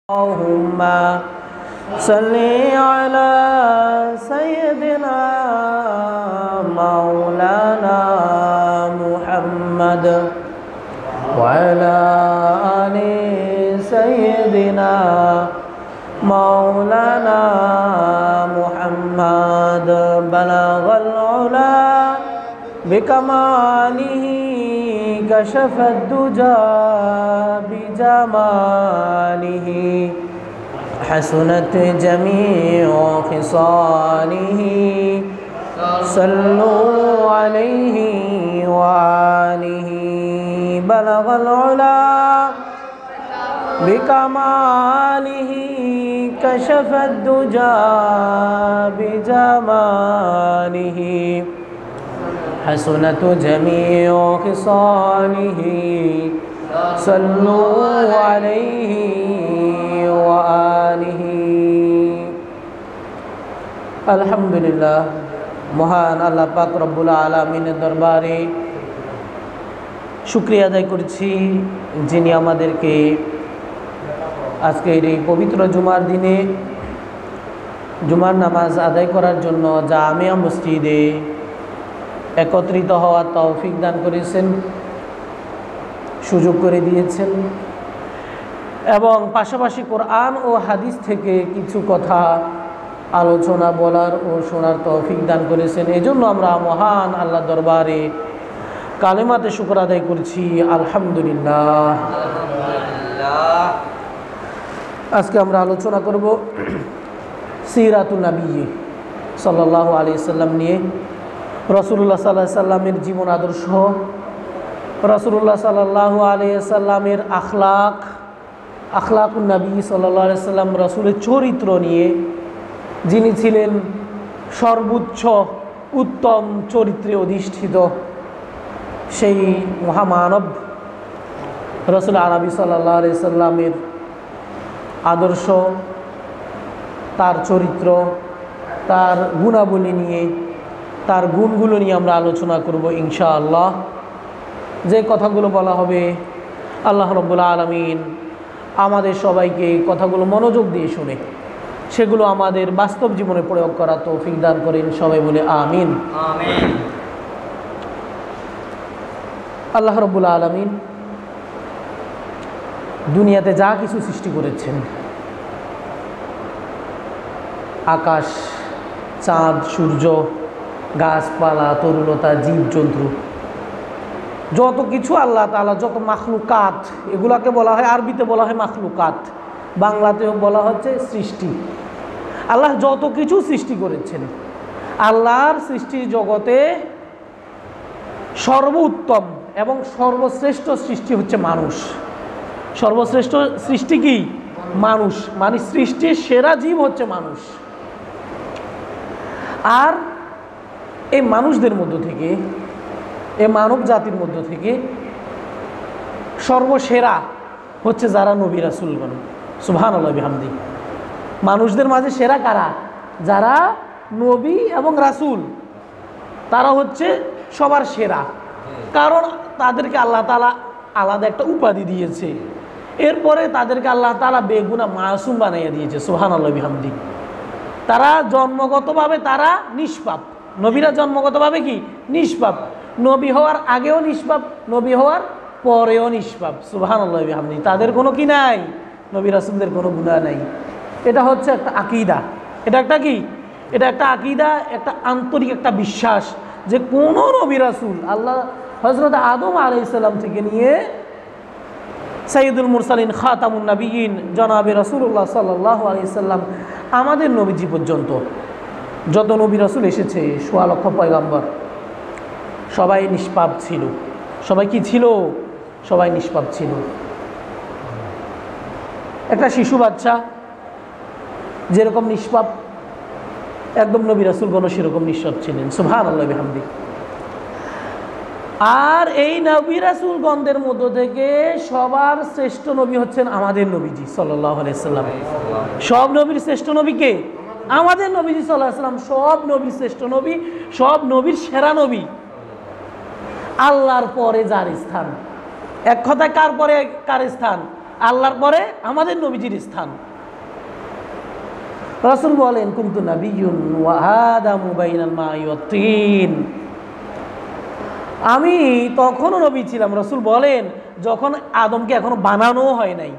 اللهم صل على سيدنا مولانا محمد وعلى آل سيدنا مولانا محمد بلغ العلا بكماله كشف الدجى بجماله حسنت جميع خصاله صلوا عليه وآله بلغ العلا بكماله كشف الدجى بجماله حسنت جميع خصاله صلوا عليه وآله আলহামদুলিল্লাহ। মহান আল্লাহ পাক রব্বুল আলামিনের দরবারে শুকরিয়া আদায় করছি, যিনি আমাদেরকে আজকের এই পবিত্র জুমার দিনে জুমার নামাজ আদায় করার জন্য জামিয়া মসজিদে একত্রিত হওয়ার তৌফিক দান করেছেন, সুযোগ করে দিয়েছেন এবং পাশাপাশি কোরআন ও হাদিস থেকে কিছু কথা আলোচনা বলার ও শোনার তৌফিক দান করেছেন। এজন্য আমরা মহান আল্লাহ দরবারে কালেমাতে শুকর আদায় করছি, আলহামদুলিল্লাহ। আজকে আমরা আলোচনা করব সিরাতুন নবী সাল্লাল্লাহু আলাইহি সাল্লাম নিয়ে। রাসূলুল্লাহ সাল্লাল্লাহু আলাইহি সাল্লামের জীবন আদর্শ, রাসূলুল্লাহ সাল্লাল্লাহু আলাইহি সাল্লামের আখলাকুন নবী সাল্লাল্লাহু আলাইহি সাল্লাম, রাসূলের চরিত্র নিয়ে, যিনি ছিলেন সর্বোচ্চ উত্তম চরিত্রে অধিষ্ঠিত সেই মহামানব রাসূল আরবি সাল্লাল্লাহু আলাইহি সাল্লামের আদর্শ, তার চরিত্র, তার গুণাবলী নিয়ে, তার গুণগুলো নিয়ে আমরা আলোচনা করব ইনশাআল্লাহ। যে কথাগুলো বলা হবে আল্লাহ রাব্বুল আলামিন আমাদের সবাইকে এই কথাগুলো মনোযোগ দিয়ে শুনে সেগুলো আমাদের বাস্তব জীবনে প্রয়োগ করা তৌফিক দান করেন, সবাই বলে আমিন। আমিন। আল্লাহ রাব্বুল আলামিন দুনিয়াতে যা কিছু সৃষ্টি করেছেন, আকাশ, চাঁদ, সূর্য, গাছপালা, তরুলতা, জীবজন্তু, যত কিছু আল্লাহ তাআলা, যত মাখলুকাত, এগুলাকে বলা হয়, আরবিতে বলা হয় মাখলুকাত, বাংলাতেও বলা হচ্ছে সৃষ্টি। আল্লাহ যত কিছু সৃষ্টি করেছেন, আল্লাহর সৃষ্টির জগতে সর্বোত্তম এবং সর্বশ্রেষ্ঠ সৃষ্টি হচ্ছে মানুষ। সর্বশ্রেষ্ঠ সৃষ্টি কি? মানুষ। মানে সৃষ্টির সেরা জীব হচ্ছে মানুষ। আর এই মানুষদের মধ্য থেকে, এই মানব জাতির মধ্য থেকে সর্বসেরা হচ্ছে যারা নবী রাসূলগণ। সুবহানাল্লাহ বিহামদি। মানুষদের মাঝে সেরা কারা? যারা নবী এবং রাসূল, তারা হচ্ছে সবার সেরা। কারণ তাদেরকে আল্লাহ তাআলা আলাদা একটা উপাধি দিয়েছে, এরপরে তাদেরকে আল্লাহ তাআলা বেগুনাহ মাসুম বানাইয়া দিয়েছে। সুবহানাল্লাহ বিহামদি। তারা জন্মগতভাবে তারা নিষ্পাপ। নবীরা জন্মগতভাবে কি? নিষ্পাপ। নবী হওয়ার আগেও নিষ্পাপ, নবী হওয়ার পরেও নিষ্পাপ। সুবহানাল্লাহ বিহামদি। তাদের কোনো কি নাই? নবী রাসূলদের কোনো গুনাহ নাই। এটা হচ্ছে একটা আকীদা। এটা একটা কি? এটা একটা আকীদা, একটা আন্তরিক একটা বিশ্বাস যে কোনো নবী রাসূল, আল্লাহ হযরত আদম আলাইহিস সালাম থেকে নিয়ে সাইয়্যিদুল মুরসালিন খাতামুন নবিয়্যিন জনাবে রাসূলুল্লাহ সাল্লাল্লাহু আলাইহি সাল্লাম, আমাদের নবীজি পর্যন্ত যত নবী রাসূল এসেছে, ১৬ লক্ষ পয়গম্বর, সবাই নিষ্পাপ ছিল। সবাই কি ছিল? সবাই নিষ্পাপ ছিল। একটা শিশু বাচ্চা যেরকম নিষ্পাপ, একদম নবী রাসূলগণ সেরকম নিষ্পাপ ছিলেন। সুবহানাল্লাহ বিহামদি। আর এই নবী রাসূলগণদের মধ্য থেকে সবার শ্রেষ্ঠ নবী হচ্ছেন আমাদের নবীজি সাল্লাল্লাহু আলাইহি সাল্লাম। সব নবীর শ্রেষ্ঠ নবী কে? আমাদের নবীজি সাল্লাল্লাহু আলাইহি সাল্লাম। সব নবীর শ্রেষ্ঠ নবী, সব নবীর সেরা নবী। আল্লাহর পরে যার স্থান, এক কথায় কার পরে কার স্থান? আল্লাহর পরে আমাদের নবীজির স্থান। রাসূল বলেন কুনতু নাবিয়্যুন ওয়া আদামু বাইনাল মা'i ওয়াত তিন, আমি তখনও নবী ছিলাম। রাসূল বলেন যখন আদমকে এখনো বানানো হয় নাই,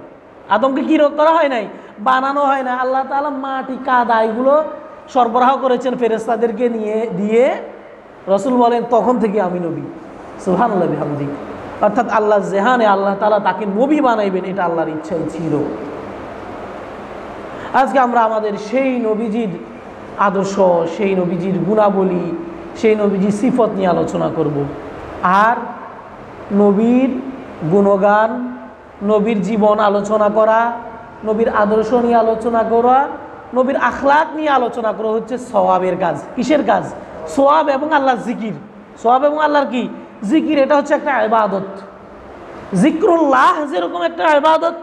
আদমকে কি করা হয় নাই, বানানো হয় না, আল্লাহ তাআলা মাটি কাদা এগুলো সরবরাহ করেছেন ফেরেশতাদেরকে দিয়ে রাসূল বলেন তখন থেকে আমি নবী। সুবহানাল্লাহ বিহামদি। অর্থাৎ আল্লাহ জেহানে আল্লাহ তাআলা তাকে নবী বানাইবেন, এটা আল্লাহর ইচ্ছাই ছিল। আজকে আমরা আমাদের সেই নবীজির আদর্শ, সেই নবীজির গুণাবলী, সেই নবীজির সিফত নিয়ে আলোচনা করব। আর নবীর গুণগান, নবীর জীবন আলোচনা করা, নবীর আদর্শ নিয়ে আলোচনা করা, নবীর আখলাক নিয়ে আলোচনা করা হচ্ছে সওয়াবের কাজ। কিসের কাজ? সওয়াব এবং আল্লাহর জিকির। সওয়াব এবং আল্লাহর কি জিকির, এটা হচ্ছে একটা ইবাদত। জিক্রুল্লাহ যেরকম একটা ইবাদত,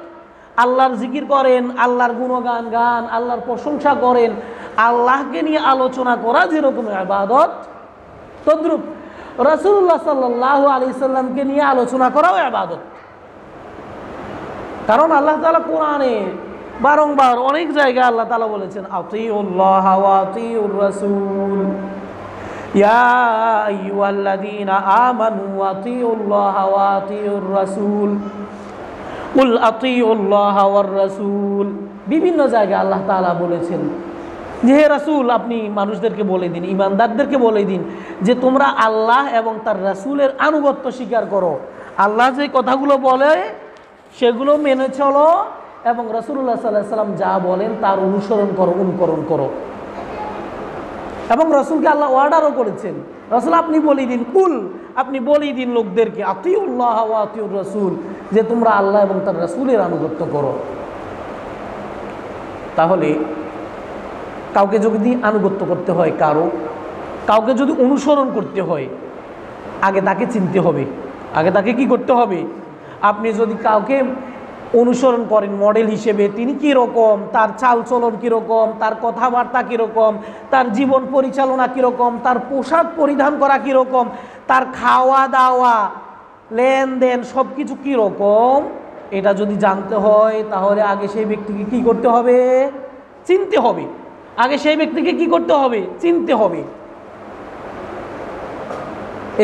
আল্লাহর জিকির করেন, আল্লাহর গুণগান গান, আল্লাহর প্রশংসা করেন, আল্লাহকে নিয়ে আলোচনা করা যেরকম ইবাদত, তদ্রূপ রাসূলুল্লাহ সাল্লাল্লাহু আলাইহি সাল্লামকে নিয়ে আলোচনা করাও ইবাদত। কারণ আল্লাহ তাআলা কোরআনে বারংবার অনেক জায়গায় আল্লাহ তাআলা বলেছেন আতিউল্লাহ ওয়া আতিউর রাসূল, ইয়া আইয়ুহাল্লাযীনা আমানু আতিউল্লাহ ওয়া আতিউর রাসূল, কুল আতিউল্লাহ ওয়ার রাসূল। বিভিন্ন জায়গায় আল্লাহ তাআলা বলেছেন যে হে রাসূল আপনি মানুষদেরকে বলে দিন, ঈমানদারদেরকে বলে দিন যে তোমরা আল্লাহ এবং তার রাসূলের আনুগত্য স্বীকার করো। আল্লাহ যে কথাগুলো বলে সেগুলো মেনে চলো এবং রাসূলুল্লাহ সাল্লাল্লাহু আলাইহি সাল্লাম যা বলেন তার অনুসরণ করো, অনুকরণ করো। এবং রাসূলকে আল্লাহ অর্ডারও করেছেন, রাসূল আপনি বলে দিন, কুল আপনি বলে দিন লোকদেরকে আতিউল্লাহ ওয়া আতিউর রাসূল, যে তোমরা আল্লাহ এবং তার রাসূলের আনুগত্য করো। তাহলে কাউকে যদি আনুগত্য করতে হয়, কাউকে যদি অনুসরণ করতে হয়, আগে তাকে চিনতে হবে। আগে তাকে কি করতে হবে? আপনি যদি কাউকে অনুসরণ করেন মডেল হিসেবে, তিনি কীরকম, তার চালচলন কীরকম, তার কথাবার্তা কীরকম, তার জীবন পরিচালনা কীরকম, তার পোশাক পরিধান করা কীরকম, তার খাওয়া দাওয়া লেনদেন সব কিছু কীরকম, এটা যদি জানতে হয় তাহলে আগে সেই ব্যক্তিকে কি করতে হবে? চিনতে হবে। আগে সেই ব্যক্তিকে কি করতে হবে? চিনতে হবে।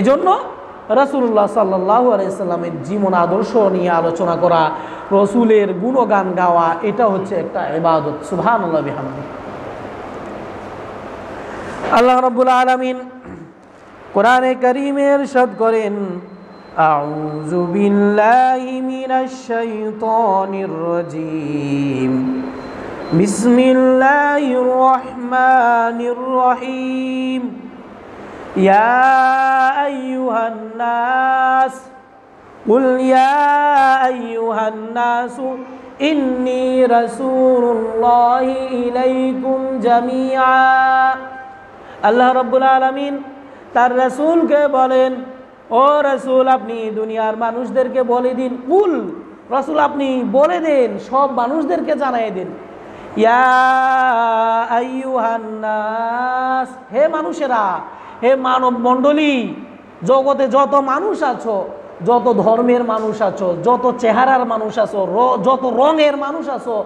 এজন্য রাসূলুল্লাহ সাল্লাল্লাহু আলাইহি সাল্লামের জীবন আদর্শ নিয়ে আলোচনা করা, রাসূলের গুণগান গাওয়া, এটা হচ্ছে একটা ইবাদত। সুবহানাল্লাহ বিহামদিহি। আল্লাহ রাব্বুল আলামিন কোরআনে কারীমে ইরশাদ করেন আউযু বিল্লাহি মিনাশ শাইতানির রাজীম বিসমিল্লাহির রহমানির রহিম ইয়া আইয়ুহান নাস কুল ইয়া আইয়ুহান নাস ইন্নী রাসূলুল্লাহি ইলাইকুম জামিআ। আল্লাহ রাব্বুল আলামিন তার রাসূলকে বলেন, ও রাসূল আপনি দুনিয়ার মানুষদেরকে বলে দিন, কুল রাসূল আপনি বলে দেন, সব মানুষদেরকে জানাই দেন, ইয়া আইয়ুহান নাস, হে মানুষেরা, হে মানব মণ্ডলী, জগতে যত মানুষ আছো, যত ধর্মের মানুষ আছো, যত চেহারার মানুষ আছো, যত রঙের মানুষ আছো,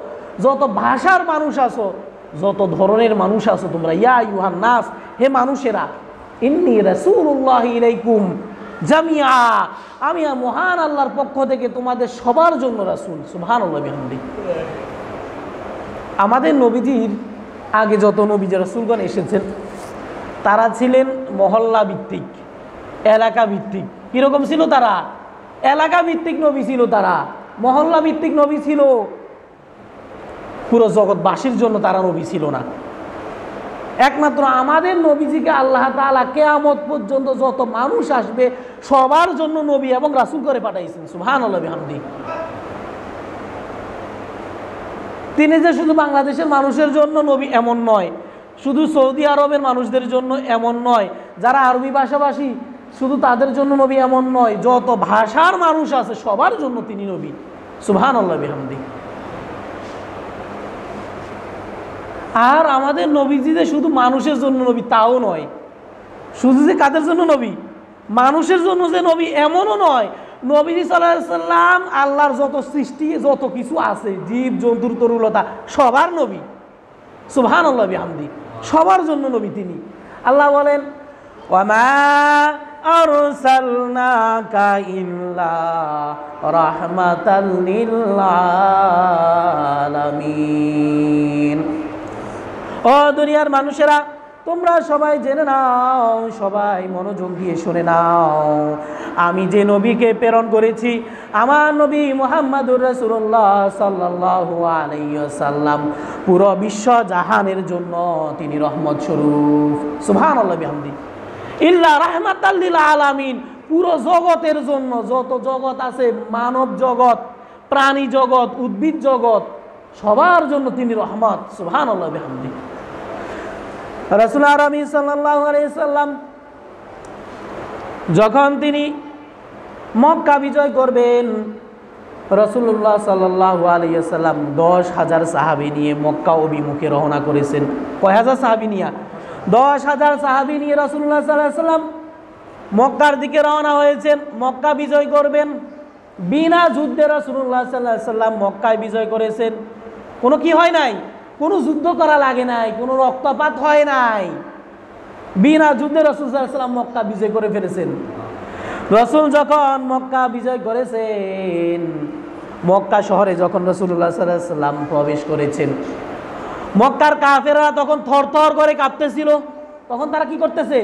যত ভাষার মানুষ আছো, যত ধরনের মানুষ আছো তোমরা, ইয়া আইয়ুহান নাস, হে মানুষেরা, ইন্নী রাসূলুল্লাহি ইলাইকুম জামিআ, আমি মহান আল্লাহর পক্ষ থেকে তোমাদের সবার জন্য রাসূল। সুবহানাল্লাহ বিহামদিহি। আমাদের নবীজির আগে যত নবী রাসূলগণ এসেছেন তারা ছিলেন মহল্লা ভিত্তিক, এলাকা ভিত্তিক। কীরকম ছিল তারা? এলাকা ভিত্তিক নবী ছিল তারা, মহল্লা ভিত্তিক নবী ছিল। পুরো জগৎবাসীর জন্য তারা নবী ছিল না। একমাত্র আমাদের নবীজিকে আল্লাহ তাআলা কিয়ামত পর্যন্ত যত মানুষ আসবে সবার জন্য নবী এবং রাসূল করে পাঠাইছেন। সুবহানাল্লাহ বিহামদিহি। তিনি যে শুধু বাংলাদেশের মানুষের জন্য নবী এমন নয়, শুধু সৌদি আরবের মানুষদের জন্য এমন নয়, যারা আরবি ভাষাভাষী শুধু তাদের জন্য নবী এমন নয়, যত ভাষার মানুষ আছে সবার জন্য তিনি নবী। সুবহানাল্লাহ বিহামদিহি। আর আমাদের নবীজি যে শুধু মানুষের জন্য নবী তাও নয়, শুধু যে কাদের জন্য নবী, মানুষের জন্য যে নবী এমনও নয়, নবী সাল্লাল্লাহু আলাইহি সাল্লাম আল্লাহর যত সৃষ্টি যত কিছু আছে জীব জন্তুর তরুলতা সবার নবী, সুবহানাল্লাহ বিহামদি, সবার জন্য নবী তিনি। আল্লাহ বলেন ওয়ামা আরসালনাকা ইল্লা রাহমাতাল লিল আলামিন। ও দুনিয়ার মানুষেরা, তোমরা সবাই জেনে নাও, সবাই মনোযোগ দিয়ে শুনে নাও, আমি যে নবীকে প্রেরণ করেছি, আমার নবী মুহাম্মাদুর রাসূলুল্লাহ সাল্লাল্লাহু আলাইহি ওয়াসাল্লাম, পুরো বিশ্ব জাহানের জন্য তিনি রহমত স্বরূপ, সুবহানাল্লাহ বিহামদি, ইল্লা রাহমাতাল লিল আলামিন, পুরো জগতের জন্য, যত জগৎ আছে, মানব জগৎ, প্রাণী জগৎ, উদ্ভিদ জগৎ, সবার জন্য তিনি রহমত, সুবহানাল্লাহ বিহামদি। রাসূল আরবি সাল্লাল্লাহু আলাইহি সাল্লাম যখন তিনি মক্কা বিজয় করবেন, রাসূলুল্লাহ সাল্লাল্লাহু আলাইহি সাল্লাম 10,000 সাহাবী নিয়ে মক্কা অভিমুখে রওনা করেছেন। কয় হাজার সাহাবী নিয়ে? 10,000 সাহাবী নিয়ে রাসূলুল্লাহ সাল্লাল্লাহু আলাইহি সাল্লাম মক্কার দিকে রওনা হয়েছেন, মক্কা বিজয় করবেন। বিনা যুদ্ধে রাসূলুল্লাহ সাল্লাল্লাহু আলাইহি সাল্লাম মক্কায় বিজয় করেছেন। কোনো কি হয় নাই, কোনো যুদ্ধ করা লাগে নাই, কোনো রক্তপাত হয় নাই, বিনা যুদ্ধে রাসূল সাল্লাল্লাহু আলাইহি সাল্লাম মক্কা বিজয় করে ফেলেছেন। রাসূল যখন মক্কা বিজয় করেছেন, মক্কা শহরে যখন রাসূলুল্লাহ সাল্লাল্লাহু আলাইহি সাল্লাম প্রবেশ করেছেন, মক্কার কাফেররা তখন থরথর করে কাঁপতেছিল। তখন তারা কি করতেছে,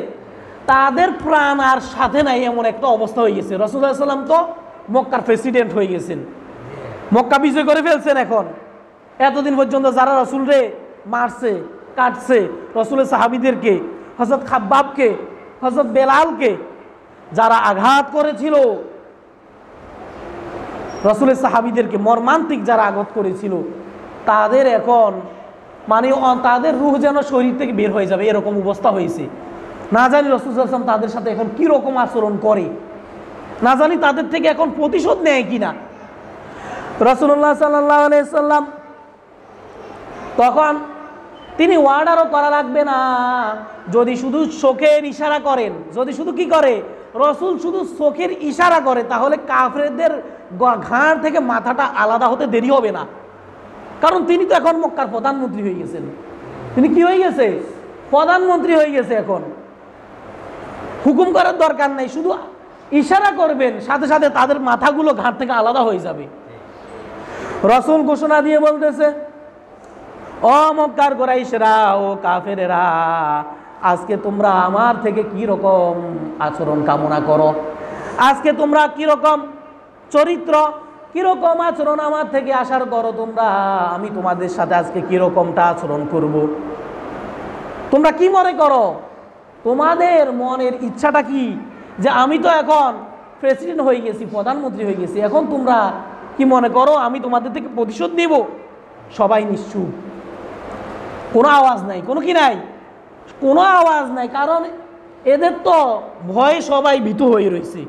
তাদের প্রাণ আর সাথে নাই, এমন একটা অবস্থা হয়ে গেছে। রাসূল সাল্লাল্লাহু আলাইহি সাল্লাম তো মক্কার প্রেসিডেন্ট হয়ে গেছেন, মক্কা বিজয় করে ফেলছেন। এখন এতদিন পর্যন্ত যারা রাসূলরে মারছে, কাটছে, রাসূলের সাহাবীদেরকে, হযরত খাব্বাবকে, হযরত বেলালকে যারা আঘাত করেছিল, রাসূলের সাহাবীদেরকে মর্মান্তিক যারা আঘাত করেছিল, তাদের এখন মানে তাদের রূহ যেন শরীর থেকে বের হয়ে যাবে, এরকম অবস্থা হয়েছে। না জানি রাসূল সাল্লাল্লাহু আলাইহি ওয়াসাল্লাম তাদের সাথে এখন কি রকম আচরণ করে, না জানি তাদের থেকে এখন প্রতিশোধ নেয় কিনা। রাসূলুল্লাহ সাল্লাল্লাহু আলাইহি ওয়াসাল্লাম তখন তিনি ওয়ার্ডারও করা লাগবে না, যদি শুধু চোখের ইশারা করেন, যদি শুধু কি করে, রাসূল শুধু চোখের ইশারা করে, তাহলে কাফেরদের ঘাড় থেকে মাথাটা আলাদা হতে দেরি হবে না। কারণ তিনি তো এখন মক্কার প্রধানমন্ত্রী হয়ে গেছেন। তিনি কি হয়ে গেছে, প্রধানমন্ত্রী হয়ে গেছে। এখন হুকুম করার দরকার নাই, শুধু ইশারা করবেন, সাথে সাথে তাদের মাথাগুলো ঘাড় থেকে আলাদা হয়ে যাবে। রাসূল ঘোষণা দিয়ে বলতেছে, ও মক্কার কুরাইশরা, ও কাফেরেরা, আজকে তোমরা আমার থেকে কি রকম আচরণ কামনা করো, আজকে তোমরা কি রকম চরিত্র, কি রকম আচরণ আমার থেকে আশার করো তোমরা, আমি তোমাদের সাথে আজকে কি রকমটা আচরণ করব। তোমরা কি মনে করো, তোমাদের মনের ইচ্ছাটা কি, যে আমি তো এখন প্রেসিডেন্ট হয়ে গেছি, প্রধানমন্ত্রী হয়ে গেছি, এখন তোমরা কি মনে করো আমি তোমাদের থেকে প্রতিশোধ নিব? সবাই নিশ্চুপ, কোনো আওয়াজ নাই, কোনো কি নাই, কোনো আওয়াজ নাই। কারণ এদের তো ভয়ে সবাই ভীত হয়ে রয়েছে,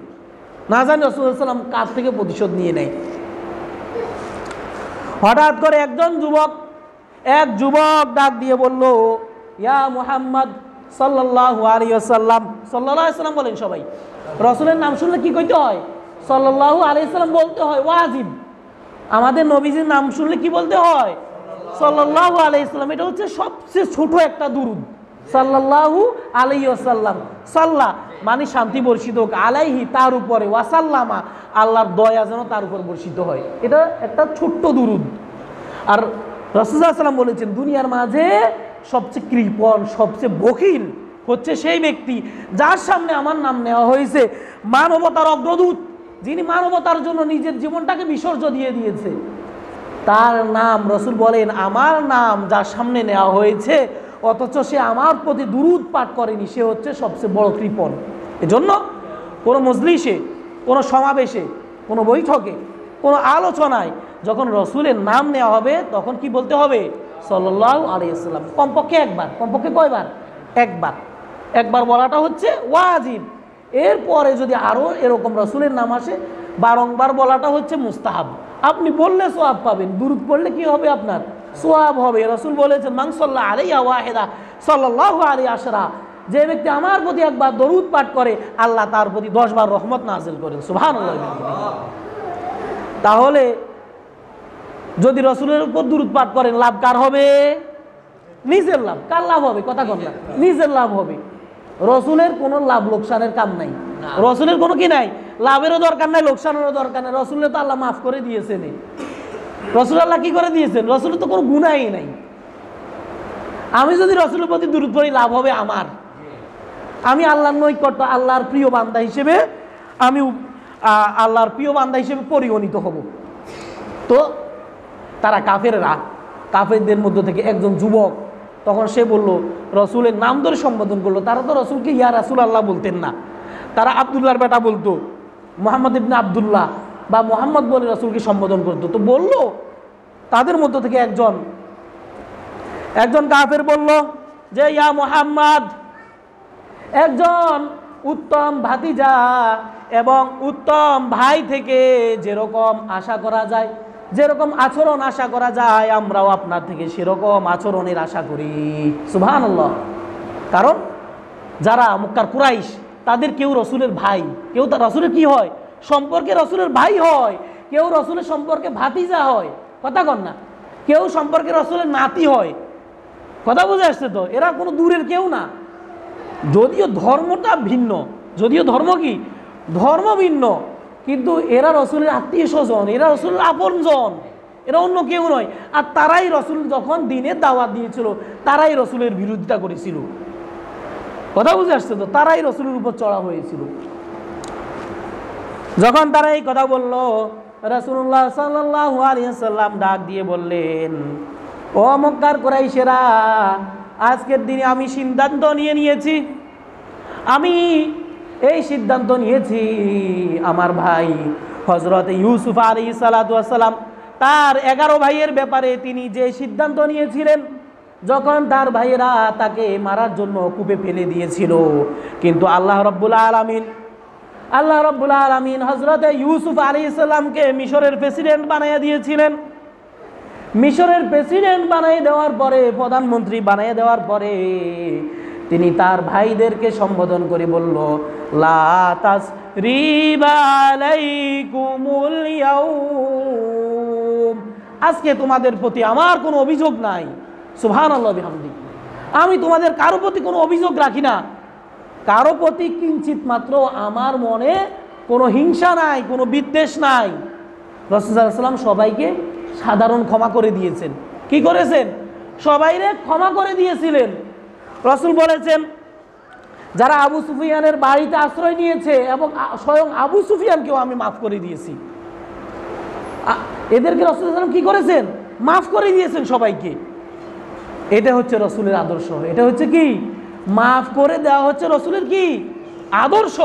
না জানি রাসূল সাল্লাল্লাহু আলাইহি ওয়াসাল্লাম কাছ থেকে প্রতিশোধ নিয়ে নেয়। হঠাৎ করে এক যুবক ডাক দিয়ে বলল, ইয়া মুহাম্মদ সাল্লাল্লাহু আলাইহি ওয়াসাল্লাম, সাল্লাল্লাহু আলাইহি ওয়াসাল্লাম বলেন সবাই। রাসূলের নাম শুনলে কি কইতে হয়? সাল্লাল্লাহু আলাইহি ওয়াসাল্লাম বলতে হয়, ওয়াজিব। আমাদের নবীজির নাম শুনলে কি বলতে হয়? সাল্লাল্লাহু আলাইহি ওয়াসাল্লাম। এটা হচ্ছে সবচেয়ে ছোট একটা দুরূদ, সাল্লাল্লাহু আলাইহি ওয়াসাল্লাম। সাল্লাহ মানে শান্তি বর্ষিত হোক, আলাইহি তার উপরে, ওয়াসাল্লামা আল্লাহর দয়া যেন তার উপর বর্ষিত হয়। এটা একটা ছোট্ট দুরূদ। আর রাসূল সাল্লাল্লাহু আলাইহি ওয়াসাল্লাম বলেছেন, দুনিয়ার মাঝে সবচেয়ে কৃপণ, সবচেয়ে বখিল হচ্ছে সেই ব্যক্তি যার সামনে আমার নাম নেওয়া হয়েছে, মানবতার অগ্রদূত, যিনি মানবতার জন্য নিজের জীবনটাকে বিসর্জন দিয়ে দিয়েছে, তার নাম, রাসূল বলেন, আমার নাম যার সামনে নেওয়া হয়েছে অথচ সে আমার প্রতি দুরূদ পাঠ করেনি, সে হচ্ছে সবচেয়ে বড় কৃপণ। এজন্য কোনো মজলিসে, কোনো সমাবেশে, কোনো বৈঠকে, কোনো আলোচনায় যখন রাসূলের নাম নেওয়া হবে তখন কি বলতে হবে? সাল্লাল্লাহু আলাইহি ওয়াসাল্লাম। কমপক্ষে একবার, কমপক্ষে কয়বার? একবার বলাটা হচ্ছে ওয়াজিব। এরপরে যদি আরও এরকম রাসূলের নাম আসে, বারংবার বলাটা হচ্ছে মুস্তাহাব। আপনি বললে সোয়াব পাবেন, দুরূদ পড়লে কি হবে? আপনার সোয়াব হবে। রাসূল বলেছেন, মান সাল্লা আলাইহি ওয়াহিদা সাল্লাল্লাহু আলাইহি আশরা, যে ব্যক্তি আমার প্রতি একবার দরুদ পাঠ করে আল্লাহ তার প্রতি 10 বার রহমত নাযিল করেন। সুবহানাল্লাহ। তাহলে যদি রসুলের উপর দরুদ পাঠ করেন লাভ কার হবে? নিজের লাভ। কার লাভ হবে? কথা কন না, নিজের লাভ হবে। রসুলের কোনো লাভ লোকসানের কাম নাই, রসুলের কোনো কি নাই, লাভেরও দরকার নাই, লোকসানেরও দরকার নাই। রসুলের তো আল্লাহ মাফ করে দিয়েছেন। রসুল আল্লাহ কি করে দিয়েছেন? রসুলের তো কোনো গুনাহই নাই। আমি যদি রসুলের প্রতি দরুদ পড়ি লাভ হবে আমার, আমি আল্লাহর নৈকট্য, আল্লাহর প্রিয় বান্দা হিসেবে আমি আল্লাহর প্রিয় বান্দা হিসেবে পরিগণিত হব। তো তারা কাফেরদের মধ্য থেকে একজন যুবক, তখন সে বলল, রসুলের নাম ধরে সম্বোধন করলো। তারা তো রসুলকে ইয়া রাসূল আল্লাহ বলতেন না, তারা আব্দুল্লাহর বেটা বলতো, মুহাম্মদ ইবনে আব্দুল্লাহ বা মুহাম্মদ বলে রসুলকে সম্বোধন করতো। তো বলল, তাদের মধ্য থেকে একজন কাফের বলল যে ইয়া মুহাম্মদ, একজন উত্তম ভাতিজা এবং উত্তম ভাই থেকে যেরকম আশা করা যায়, যেরকম আচরণ আশা করা যায়, আমরাও আপনার থেকে সেরকম আচরণের আশা করি। সুবহানাল্লাহ। কারণ যারা মক্কার কুরাইশ, তাদের কেউ রসুলের ভাই, কেউ তার রসুলের কি হয়, সম্পর্কে রসুলের ভাই হয়, কেউ রসুলের সম্পর্কে ভাতিজা হয়, কথা কন না, কেউ সম্পর্কে রসুলের নাতি হয়। কথা বুঝে আসছে তো? এরা কোনো দূরের কেউ না, যদিও ধর্মটা ভিন্ন, যদিও ধর্ম কি, ধর্ম ভিন্ন, কিন্তু এরা রসুলের আত্মীয় স্বজন, এরা রসুলের আপনজন, এরা অন্য কেউ নয়। আর তারাই রসুল যখন দিনের দাওয়াত দিয়েছিল, তারাই রসুলের বিরোধিতা করেছিল। কথা বুঝে আসছে তো? তারাই রসুলের উপর চড়া হয়েছিল। যখন তারা এই কথা বলল, রাসূলুল্লাহ সাল্লাল্লাহু আলাইহি ওয়াসাল্লাম ডাক দিয়ে বললেন, ও মক্কার কুরাইশেরা, আজকের দিনে আমি সিদ্ধান্ত নিয়েছি, আমি এই সিদ্ধান্ত নিয়েছি, আমার ভাই হযরত ইউসুফ আলাইহিস সালাতু ওয়াস সালাম তার 11 ভাইয়ের ব্যাপারে তিনি যে সিদ্ধান্ত নিয়েছিলেন, যখন তার ভাইয়েরা তাকে মারার জন্য কূপে ফেলে দিয়েছিল, কিন্তু আল্লাহ রাব্বুল আলামিন হযরত ইউসুফ আলাইহিস সালামকে মিশরের প্রেসিডেন্ট বানিয়ে দিয়েছিলেন। মিশরের প্রেসিডেন্ট বানিয়ে দেওয়ার পরে, প্রধানমন্ত্রী বানিয়ে দেওয়ার পরে, তিনি তার ভাইদেরকে সম্বোধন করে বলল, লা তাসরিবা আলাইকুমুল ইয়াউম, আজকে তোমাদের প্রতি আমার কোনো অভিযোগ নাই। সুবহানাল্লাহ বিহামদি। আমি তোমাদের কারো প্রতি কোনো অভিযোগ রাখি না, কারো প্রতি কিঞ্চিত মাত্র আমার মনে কোনো হিংসা নাই, কোনো বিদ্বেষ নাই। রাসূল সাল্লাল্লাহু আলাইহি ওয়াসাল্লাম সবাইকে সাধারণ ক্ষমা করে দিয়েছেন। কি করেছেন? সবাইরে ক্ষমা করে দিয়েছিলেন। রাসূল বলেছেন, যারা আবু সুফিয়ানের বাড়িতে আশ্রয় নিয়েছে, এবং স্বয়ং আবু সুফিয়ানকেও আমি মাফ করে দিয়েছি। এদেরকে রাসূল সাল্লাল্লাহু আলাইহি ওয়াসাল্লাম কি করেছেন? মাফ করে দিয়েছেন সবাইকে। এটা হচ্ছে রসুলের আদর্শ। এটা হচ্ছে কি? মাফ করে দেওয়া হচ্ছে রসুলের কি আদর্শ।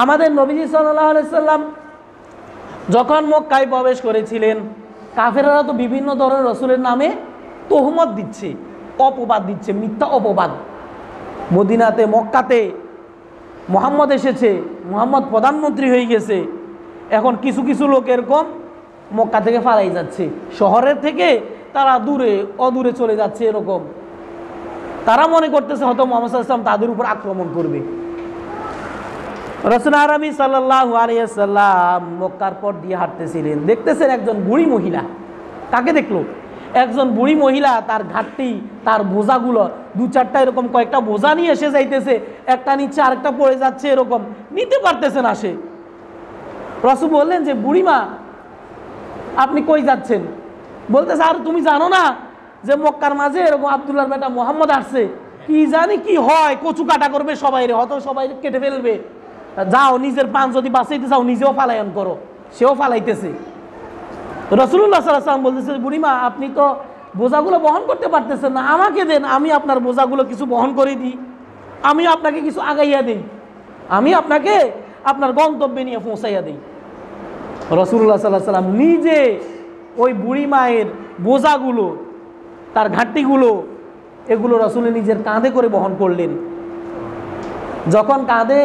আমাদের নবীজি সাল্লাল্লাহু আলাইহি ওয়াসাল্লাম যখন মক্কায় প্রবেশ করেছিলেন, কাফেররা তো বিভিন্ন ধরনের রসুলের নামে তহমত দিচ্ছে, অপবাদ দিচ্ছে, মিথ্যা অপবাদ। মদিনাতে, মক্কাতে মুহাম্মদ এসেছে, মুহাম্মদ প্রধানমন্ত্রী হয়ে গেছে। এখন কিছু কিছু লোক এরকম মক্কা থেকে পালাই যাচ্ছে, শহরের থেকে তারা অদূরে চলে যাচ্ছে। এরকম তারা মনে করতেছে হয়তো মুহাম্মদ সাল্লাল্লাহু আলাইহি ওয়াসাল্লাম তাদের উপর আক্রমণ করবে। রাসূল আরবি সাল্লাল্লাহু আলাইহি ওয়াসাল্লাম মক্কার পর দিয়ে হাঁটতেছিলেন, দেখতেছেন একজন বুড়ি মহিলা। কাকে দেখলো? একজন বুড়ি মহিলা তার ঘাটতি, তার বোঝাগুলো 2-4টা এরকম কয়েকটা বোঝা নিয়ে এসে যাইতেছে, একটা নিচ্ছে আরেকটা পড়ে যাচ্ছে, এরকম নিতে পারতেছে না সে। রাসূল বললেন যে, বুড়িমা আপনি কই যাচ্ছেন? বলতেছে, আর তুমি জানো না যে মক্কার মাঝে এরকম আব্দুল্লাহর বেটা মুহাম্মদ আসছে, কি জানি কি হয়, কচু কাটা করবে সবাই, হয়তো সবাই কেটে ফেলবে। যাও, নিজের প্রাণ যদি বাঁচাইতে চাও নিজেও পালায়ন করো। সেও পালাইতেছে। রাসূলুল্লাহ সাল্লাল্লাহু আলাইহি ওয়াসাল্লাম বলতেছে, বুড়িমা আপনি তো বোঝাগুলো বহন করতে পারতেছেন না, আমাকে দেন, আমি আপনার বোঝাগুলো কিছু বহন করে দিই, আমি আপনাকে কিছু আগাইয়া দিই, আমি আপনাকে আপনার গন্তব্যে নিয়ে পৌঁছাইয়া দিই। রাসূলুল্লাহ সাল্লাল্লাহু আলাইহি ওয়াসাল্লাম নিজে ওই বুড়ি মায়ের বোঝাগুলো, তার ঘাটতিগুলো, এগুলো রাসূল নিজের কাঁধে করে বহন করলেন। যখন কাঁধে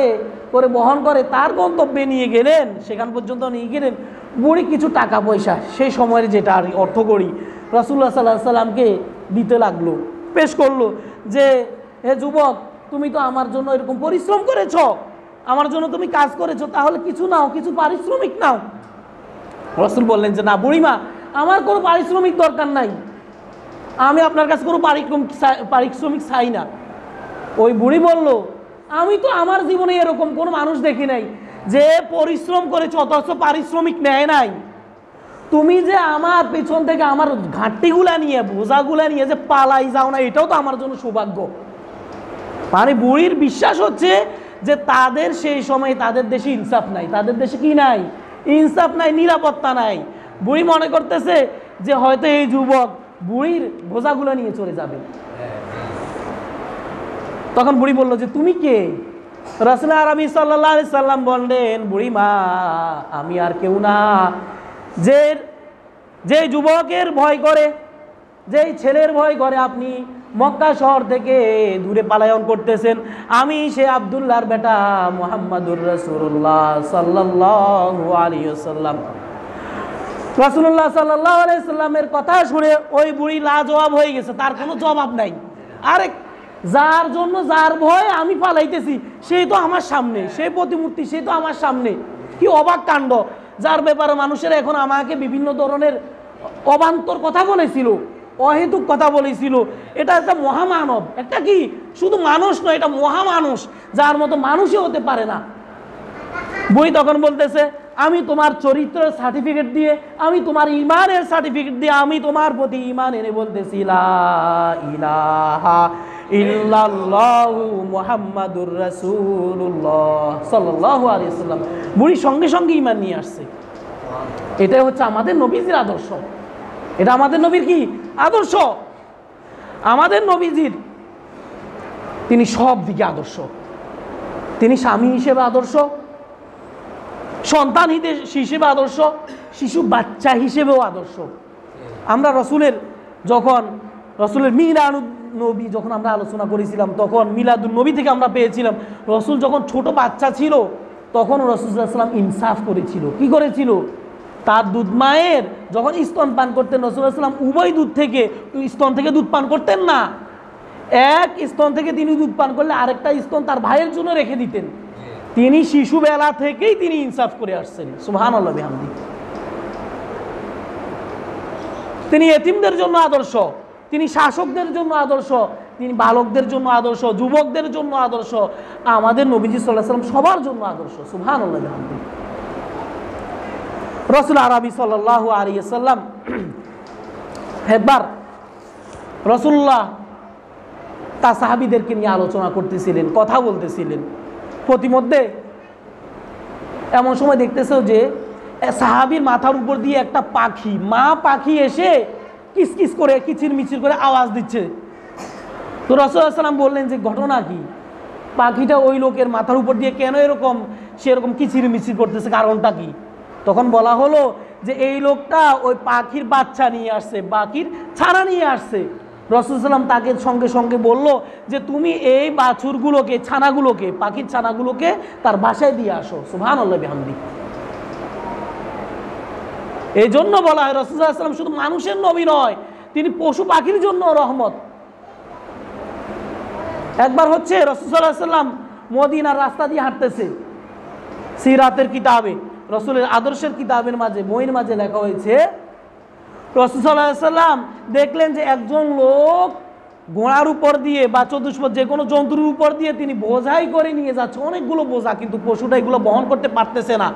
করে বহন করে তার গন্তব্যে নিয়ে গেলেন, সেখান পর্যন্ত নিয়ে গেলেন, বুড়ি কিছু টাকা পয়সা, সেই সময়ের যেটা আর অর্থকড়ি, রাসূলুল্লাহ সাল্লাল্লাহু আলাইহি ওয়াসাল্লামকে দিতে লাগলো, পেশ করলো যে হে যুবক, তুমি তো আমার জন্য এরকম পরিশ্রম করেছো, আমার জন্য তুমি কাজ করেছো, তাহলে কিছু নাও, কিছু পারিশ্রমিক নাও। রাসূল বললেন যে না বুড়িমা, আমার কোনো পারিশ্রমিক দরকার নাই, আমি আপনার কাছে কোনো পারিশ্রমিক চাই না। ওই বুড়ি বলল, আমি তো আমার জীবনে এরকম কোনো মানুষ দেখি নাই যে পরিশ্রম করেছে অথচ পারিশ্রমিক নেয় নাই। তুমি যে আমার পেছন থেকে আমার ঘাটতিগুলা নিয়ে, বোঝাগুলা নিয়ে যে পালাই যাও না, এটাও তো আমার জন্য সৌভাগ্য। মানে বুড়ির বিশ্বাস হচ্ছে যে তাদের সেই সময় তাদের দেশে ইনসাফ নাই, তাদের দেশে কি নাই, ইনসাফ নাই, নিরাপত্তা নাই। বুড়ি মনে করতেছে যে হয়তো এই যুবক বুড়ির বোঝাগুলো নিয়ে চলে যাবে। তখন বুড়ি বলল যে তুমি কে? রাসূল আরবি সাল্লাল্লাহু আলাইহি সাল্লাম বললেন, বুড়িমা আমি আর কেউ না, যে যুবকের ভয় করে, যেই ছেলের ভয় করে আপনি মক্কা শহর থেকে দূরে পলায়ন করতেছেন, আমি সে আব্দুল্লাহর বেটা মুহাম্মাদুর রাসূলুল্লাহ সাল্লাল্লাহু আলাইহি ওয়াসাল্লাম। রাসূলুল্লাহ সাল্লাল্লাহু আলাইহি সাল্লামের কথা শুনে ওই বুড়ি লাজবাব হয়ে গেছে, তার কোনো জবাব নাই। আরে যার জন্য যার ভয় আমি পালাইতেছি সেই তো আমার সামনে, সেই প্রতিমূর্তি সেই তো আমার সামনে, কি অবাক কাণ্ড! যার ব্যাপারে মানুষের এখন আমাকে বিভিন্ন ধরনের অবান্তর কথা বলেছিল, অহেতুক কথা বলেছিল, এটা একটা মহামানব, একটা কি শুধু মানুষ নয়, এটা মহামানুষ, যার মতো মানুষই হতে পারে না। বই তখন বলতেছে, আমি তোমার চরিত্রের সার্টিফিকেট দিয়ে, আমি তোমার ইমানের সার্টিফিকেট দিয়ে আমি তোমার প্রতি ইমান এনে বলতেছি লা ইলাহা ইল্লাল্লাহু মুহাম্মাদুর রাসূলুল্লাহ সাল্লাল্লাহু আলাইহি ওয়াসাল্লাম। বুড়ি সঙ্গে সঙ্গে ইমান নিয়ে আসছে। এটাই হচ্ছে আমাদের নবীজির আদর্শ, এটা আমাদের নবীর কি আদর্শ। আমাদের নবীজির তিনি সব দিকে আদর্শ, তিনি স্বামী হিসেবে আদর্শ, সন্তান হিসেবে আদর্শ, শিশু বাচ্চা হিসেবেও আদর্শ। আমরা রসুলের মিলাদুন নবী যখন আমরা আলোচনা করেছিলাম, তখন মিলাদুন নবী থেকে আমরা পেয়েছিলাম রসুল যখন ছোট বাচ্চা ছিল তখন রসুল সাল্লাল্লাহু আলাইহি ওয়াসাল্লাম ইনসাফ করেছিল। কি করেছিল? তার দুধ মায়ের যখন স্তন পান করতেন রসুল সাল্লাল্লাহু আলাইহি ওয়াসাল্লাম উভয় দুধ থেকে, স্তন থেকে দুধ পান করতেন না, এক স্তন থেকে তিনি দুধ পান করলে আরেকটা স্তন তার ভাইয়ের জন্য রেখে দিতেন। তিনি শিশুবেলা থেকেই তিনি ইনসাফ করে আসছেন, সুবহানাল্লাহ বিহামদি। তিনি এতিমদের জন্য আদর্শ, তিনি শাসকদের জন্য আদর্শ, তিনি বালকদের জন্য আদর্শ, যুবকদের জন্য আদর্শ, আমাদের নবীজি সাল্লাল্লাহু আলাইহি ওয়াসাল্লাম সবার জন্য আদর্শ, সুবহানাল্লাহ বিহামদি। রাসূল আরবি সাল্লাল্লাহু আলাইহি ওয়াসাল্লাম একবার রাসূলুল্লাহ তার সাহাবীদেরকে নিয়ে আলোচনা করতেছিলেন, কথা বলতেছিলেন। প্রতিমধ্যে এমন সময় দেখতেছে যে সাহাবীর মাথার উপর দিয়ে একটা পাখি, মা পাখি এসে কিসকিস করে কিচির মিচির করে আওয়াজ দিচ্ছে। তো রাসূল সাল্লাল্লাহু আলাইহি ওয়াসাল্লাম বললেন যে ঘটনা কি, পাখিটা ওই লোকের মাথার উপর দিয়ে কেন সেরকম কিচির মিচির করতেছে, কারণটা কি? তখন বলা হলো যে এই লোকটা ওই পাখির বাচ্চা নিয়ে আসছে, পাখির ছানা নিয়ে আসছে। রাসূল সাল্লাল্লাহু আলাইহি ওয়াসাল্লাম তাকে সঙ্গে সঙ্গে বলল যে তুমি এই বাছুরগুলোকে, ছানাগুলোকে, পাখির ছানাগুলোকে তার বাসায় দিয়ে আসো, সুবহানাল্লাহ বিহামদি। এই জন্য বলা হয় রাসূল সাল্লাল্লাহু আলাইহি ওয়াসাল্লাম শুধু মানুষের নবী নয়, তিনি পশু পাখির জন্য রহমত। একবার হচ্ছে রাসূল সাল্লাল্লাহু আলাইহি ওয়াসাল্লাম মদিনার রাস্তা দিয়ে হাঁটতেছে, সিরাতের কিতাবে, রসুলের আদর্শের কিতাবের মাঝে, বইয়ের মাঝে লেখা হয়েছে রাসূল সাল্লাল্লাহু আলাইহি ওয়াসাল্লাম দেখলেন যে একজন লোক ঘোড়ার উপর দিয়ে বা চতুষ্পদ যে কোনো জন্তুর উপর দিয়ে তিনি বোঝাই করে নিয়ে যাচ্ছে, অনেকগুলো বোঝা, কিন্তু পশুটা এগুলো বহন করতে পারতেছে না।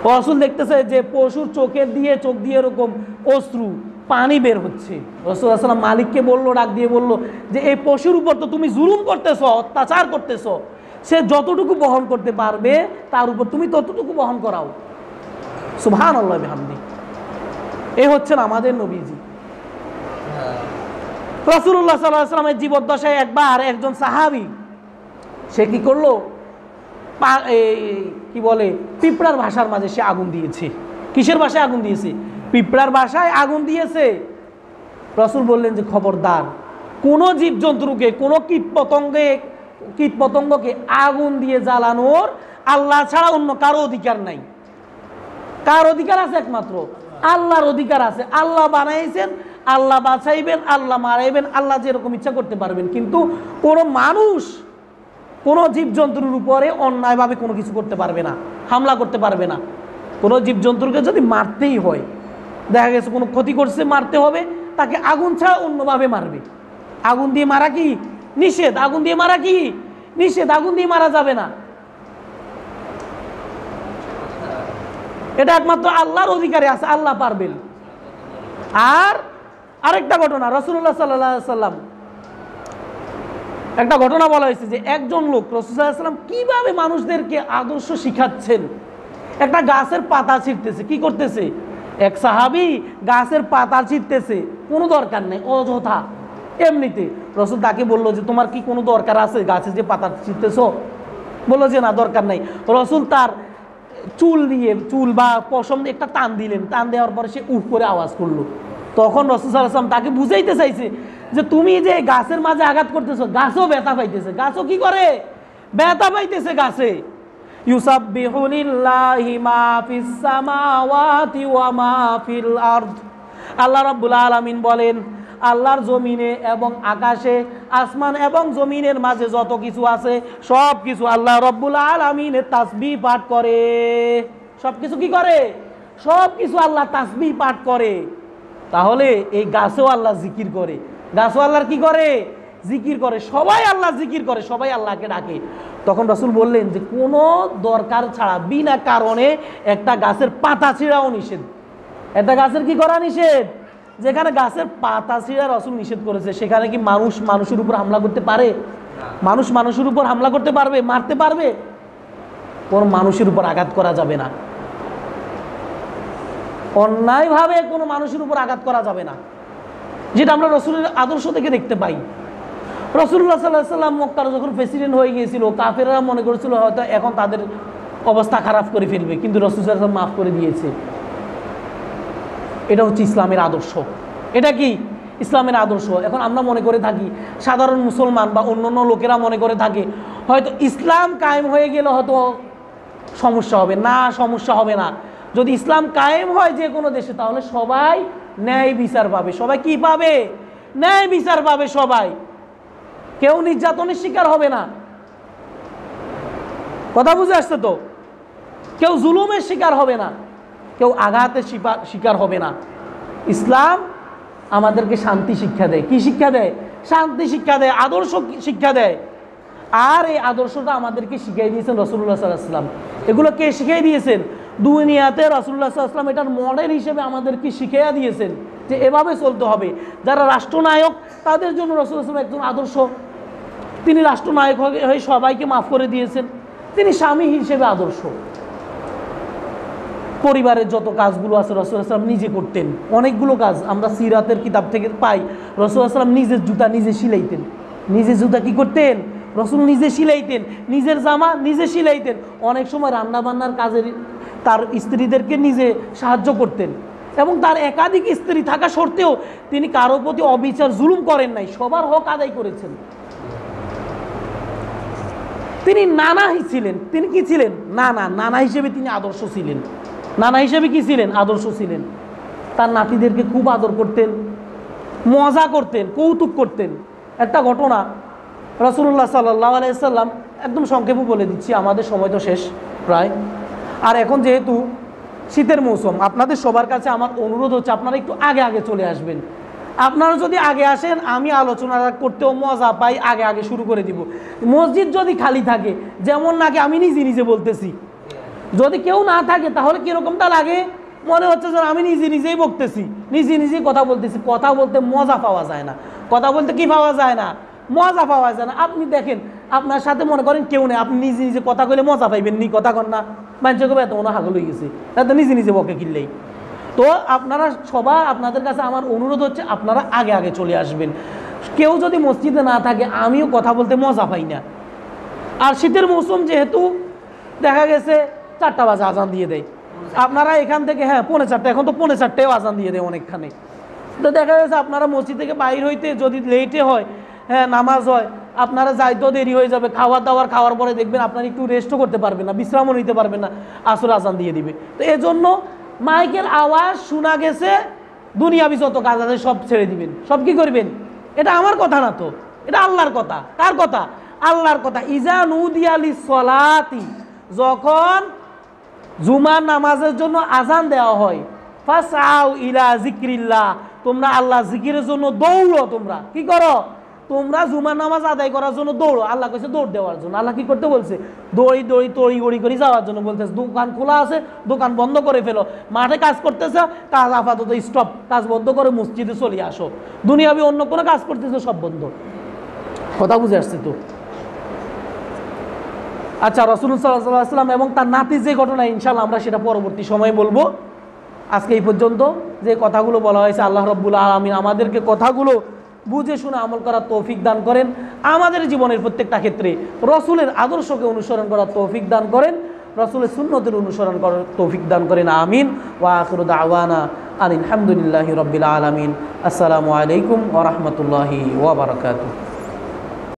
রাসূল দেখতেছে যে পশুর চোখ দিয়ে এরকম অশ্রু পানি বের হচ্ছে। রাসূল সাল্লাল্লাহু আলাইহি ওয়াসাল্লাম মালিককে বললো, ডাক দিয়ে বললো যে এই পশুর উপর তো তুমি জুলুম করতেছো, অত্যাচার করতেছো, সে যতটুকু বহন করতে পারবে তার উপর তুমি ততটুকু বহন করাও, সুবহানাল্লাহ বিহামদি। এই হচ্ছেন আমাদের নবীজি। রাসূলুল্লাহ সাল্লাল্লাহু আলাইহি ওয়াসাল্লামের জীবদ্দশায় একবার একজন সাহাবী সে কি করলো, কি বলে পিঁপড়ার ভাষার মাঝে সে আগুন দিয়েছে। কিসের ভাষায় আগুন দিয়েছে? পিঁপড়ার ভাষায় আগুন দিয়েছে। রাসূল বললেন যে খবরদার, কোনো জীবজন্তুকে, কোনো কীটপতঙ্গকে আগুন দিয়ে জ্বালানোর আল্লাহ ছাড়া অন্য কারো অধিকার নাই। কার অধিকার আছে? একমাত্র আল্লাহর অধিকার আছে। আল্লাহ বানাইছেন, আল্লাহ বাঁচাইবেন, আল্লাহ মারাইবেন, আল্লাহ যেরকম ইচ্ছা করতে পারবেন। কিন্তু কোনো মানুষ কোনো জীবজন্তুর উপরে অন্যায়ভাবে কোনো কিছু করতে পারবে না, হামলা করতে পারবে না। কোনো জীবজন্তুকে যদি মারতেই হয়, দেখা গেছে কোনো ক্ষতি করছে, মারতে হবে, তাকে আগুন ছাড়া অন্যভাবে মারবে। আগুন দিয়ে মারা কি নিষেধ? আগুন দিয়ে মারা কি নিষেধ? আগুন দিয়ে মারা যাবে না। এটা একমাত্র আল্লাহর অধিকারে আছে, আল্লাহ পারবেন। আর আরেকটা ঘটনা, রাসূলুল্লাহ সাল্লাল্লাহু আলাইহি সাল্লাম একটা ঘটনা বলা হয়েছে যে একজন লোক রাসূল সাল্লাল্লাহু আলাইহি সাল্লাম কিভাবে মানুষদেরকে আদর্শ শিখাচ্ছেন। একটা গাছের পাতা ছিঁড়তেছে, কি করতেছে? এক সাহাবী গাছের পাতা ছিঁড়তেছে, কোনো দরকার নেই, অযথা এমনিতে। রাসূল তাকে বললো যে তোমার কি কোনো দরকার আছে গাছের যে পাতা ছিঁড়তেছো? বললো যে না, দরকার নাই। রাসূল তার চুল দিয়ে, চুল বা পশম দিয়ে একটা টান দিলেন, টান দেওয়ার পরে সে উফ করে আওয়াজ করলো। তখন রাসূল সাল্লাল্লাহু আলাইহি ওয়াসাল্লাম তাকে বুঝাইতে চাইছে যে তুমি যে গাছের মাঝে আঘাত করতেছো, গাছও ব্যথা পাইতেছে। গাছও কি করে? ব্যথা পাইতেছে গাছে। ইউসাব্বিহু লিল্লাহি মা ফিস সামাওয়াতি ওয়া মা ফিল আরদ। আল্লাহ রাব্বুল আলামিন বলেন, আল্লাহর জমিনে এবং আকাশে, আসমান এবং জমিনের মাঝে যত কিছু আছে সব কিছু আল্লাহ রাব্বুল আলামিনের তাসবিহ পাঠ করে। সব কিছু কি করে? সব কিছু আল্লাহ তাসবিহ পাঠ করে। তাহলে এই গাছও আল্লাহ জিকির করে, গাছও আল্লাহর কি করে? জিকির করে। সবাই আল্লাহ জিকির করে, সবাই আল্লাহকে ডাকে। তখন রাসূল বললেন যে কোনো দরকার ছাড়া বিনা কারণে একটা গাছের পাতা ছিঁড়াও নিষেধ। একটা গাছের কি করা নিষেধ? যেখানে গাছের পাতা ছিঁড়া রাসূল নিষেধ করেছে, সেখানে কি মানুষ মানুষের উপর হামলা করতে পারে? মানুষ মানুষের উপর হামলা করতে পারবে? মারতে পারবে? কোন মানুষের উপর আঘাত করা যাবে না, অন্যায়ভাবে কোনো মানুষের উপর আঘাত করা যাবে না, যেটা আমরা রাসূলের আদর্শ থেকে দেখতে পাই। রাসূলুল্লাহ সাল্লাল্লাহু আলাইহি ওয়াসাল্লাম মক্কার যখন প্রেসিডেন্ট হয়ে গিয়েছিল, কাফেররা মনে করেছিল হয়তো এখন তাদের অবস্থা খারাপ করে ফেলবে, কিন্তু রাসূল সাল্লাল্লাহু আলাইহি ওয়াসাল্লাম মাফ করে দিয়েছে। এটা হচ্ছে ইসলামের আদর্শ। এটা কি ইসলামের আদর্শ? এখন আমরা মনে করে থাকি, সাধারণ মুসলমান বা অন্যান্য লোকেরা মনে করে থাকে হয়তো ইসলাম কায়েম হয়ে গেলে হয়তো সমস্যা হবে না। সমস্যা হবে না। যদি ইসলাম কায়েম হয় যে কোনো দেশে, তাহলে সবাই ন্যায় বিচার পাবে। সবাই কি পাবে? ন্যায় বিচার পাবে সবাই। কেউ নির্যাতনের শিকার হবে না। কথা বুঝে আসছে তো? কেউ জুলুমের শিকার হবে না, কেউ আঘাতের শিকার হবে না। ইসলাম আমাদেরকে শান্তি শিক্ষা দেয়। কি শিক্ষা দেয়? শান্তি শিক্ষা দেয়, আদর্শ শিক্ষা দেয়। আর এই আদর্শটা আমাদেরকে শিখিয়ে দিয়েছেন রাসূলুল্লাহ সাল্লাল্লাহু আলাইহি ওয়াসাল্লাম। এগুলো কে শিখিয়ে দিয়েছেন? দুনিয়াতে রাসূলুল্লাহ সাল্লাল্লাহু আলাইহি ওয়াসাল্লাম এটার মডেল হিসেবে আমাদেরকে শিখিয়ে দিয়েছেন যে এভাবে চলতে হবে। যারা রাষ্ট্রনায়ক তাদের জন্য রাসূলুল্লাহ সাল্লাল্লাহু আলাইহি ওয়াসাল্লাম একজন আদর্শ। তিনি রাষ্ট্রনায়ক হয়ে সবাইকে মাফ করে দিয়েছেন। তিনি স্বামী হিসেবে আদর্শ। পরিবারের যত কাজগুলো আছে রাসূলুল্লাহ সাল্লাল্লাহু আলাইহি ওয়াসাল্লাম নিজে করতেন। অনেকগুলো কাজ আমরা সিরাতের কিতাব থেকে পাই। রাসূলুল্লাহ সাল্লাল্লাহু আলাইহি ওয়াসাল্লাম নিজের জুতা নিজে সিলাইতেন। নিজে জুতা কি করতেন? রাসূল নিজে সিলাইতেন। নিজের জামা নিজে সিলাইতেন। অনেক সময় রান্নাবান্নার কাজের তার স্ত্রীদেরকে নিজে সাহায্য করতেন। এবং তার একাধিক স্ত্রী থাকা সত্ত্বেও তিনি কারো প্রতি অবিচার জুলুম করেন নাই, সবার হক আদায় করেছেন। তিনি নানা ছিলেন। তিনি কি ছিলেন? নানা হিসেবে তিনি আদর্শ ছিলেন। নানা হিসেবে কি ছিলেন? আদর্শ ছিলেন। তার নাতিদেরকে খুব আদর করতেন, মজা করতেন, কৌতুক করতেন। একটা ঘটনা, রাসূলুল্লাহ সাল্লাল্লাহু আলাইহি ওয়াসাল্লাম, একদম সংক্ষেপে বলে দিচ্ছি, আমাদের সময় তো শেষ প্রায়। আর এখন যেহেতু শীতের মৌসুম, আপনাদের সবার কাছে আমার অনুরোধ হচ্ছে আপনারা একটু আগে আগে চলে আসবেন। আপনারা যদি আগে আসেন, আমি আলোচনা করতেও মজা পাই, আগে আগে শুরু করে দিব। মসজিদ যদি খালি থাকে, যেমন নাকি আমি নিজে নিজে বলতেছি, যদি কেউ না থাকে তাহলে কীরকমটা লাগে? মনে হচ্ছে যে আমি নিজে নিজেই বকতেছি, নিজে নিজেই কথা বলতেছি। কথা বলতে মজা পাওয়া যায় না। কথা বলতে কি পাওয়া যায় না? মজা পাওয়া যায় না। আপনি দেখেন, আপনার সাথে মনে করেন কেউ নেই, আপনি নিজে নিজে কথা কইলে মজা পাইবেন নি? কথা কন না, মানুষ কবে এত মনে হাগল হয়ে গেছে, এত নিজে নিজে বকে কিনলেই। তো আপনারা সবার, আপনাদের কাছে আমার অনুরোধ হচ্ছে আপনারা আগে আগে চলে আসবেন। কেউ যদি মসজিদে না থাকে, আমিও কথা বলতে মজা পাই না। আর শীতের মৌসুম যেহেতু, দেখা গেছে 4টা বাজে আজান দিয়ে দেয়। আপনারা এখান থেকে, হ্যাঁ 4:45, এখন তো 4:45 আজান দিয়ে দেয় অনেকখানে। তো দেখা গেছে আপনারা মসজিদ থেকে বাইর হইতে যদি লেটে হয়, হ্যাঁ নামাজ হয়, আপনারা যাইতেও দেরি হয়ে যাবে। খাওয়ার পরে দেখবেন আপনারা একটু রেস্টও করতে পারবেন না, বিশ্রামও নিতে পারবেন না, আসর আজান দিয়ে দিবে। তো এজন্য মাইকের আওয়াজ শোনা গেছে দুনিয়াবি যত কাজ আছে সব ছেড়ে দিবেন, সব কি করবেন? এটা আমার কথা না তো, এটা আল্লাহর কথা। কার কথা? আল্লাহর কথা। ইজা নুদিয়া লিসসালাতি, যখন জুমার নামাজের জন্য আজান দেওয়া হয়, ফাসআউ ইলা যিকরিল্লাহ, তোমরা আল্লাহ জিকিরের জন্য দৌড়ো। তোমরা কি করো? তোমরা জুমার নামাজ আদায় করার জন্য দৌড়ো। আল্লাহ কইছে দৌড় দেওয়ার জন্য। আল্লাহ কি করতে বলছে? দৌড়ি দৌড়ি তড়ি গড়ি করে যাওয়ার জন্য বলতেছে। দোকান খোলা আছে, দোকান বন্ধ করে ফেলো। মাঠে কাজ করতেছে, কাজ আপাতত স্টপ, কাজ বন্ধ করে মসজিদে চলে আসো। দুনিয়াবি অন্য কোনো কাজ করতেছে, সব বন্ধ। কথা বুঝে আসছে তো? আচ্ছা, রাসূলুল্লাহ সাল্লাল্লাহু আলাইহি ওয়াসাল্লাম এবং তার নাতির যে ঘটনা, ইনশাআল্লাহ আমরা সেটা পরবর্তী সময়ে বলবো। আজকে এই পর্যন্ত। যে কথাগুলো বলা হয়েছে, আল্লাহ রাব্বুল আলামিন আমাদেরকে কথাগুলো বুঝে শুনে আমল করার তৌফিক দান করেন। আমাদের জীবনের প্রত্যেকটা ক্ষেত্রে রসুলের আদর্শকে অনুসরণ করার তৌফিক দান করেন, রসুলের সুন্নতের অনুসরণ করার তৌফিক দান করেন। আমিন। ওয়া আখিরু দাওয়ানা আলহামদুলিল্লাহি রাব্বিল আলামিন। আসসালামু আলাইকুম ওয়া রাহমাতুল্লাহি ওয়া বারাকাতুহু।